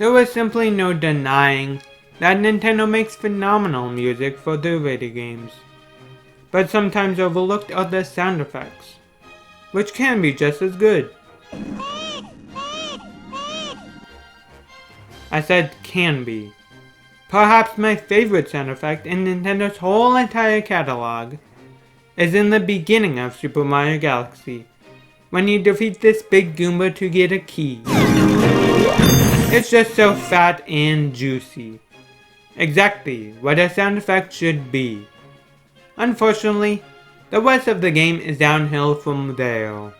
There was simply no denying that Nintendo makes phenomenal music for their video games, but sometimes overlooked are the sound effects, which can be just as good. I said can be. Perhaps my favorite sound effect in Nintendo's whole entire catalog is in the beginning of Super Mario Galaxy, when you defeat this big Goomba to get a key. It's just so fat and juicy. Exactly what a sound effect should be. Unfortunately, the rest of the game is downhill from there.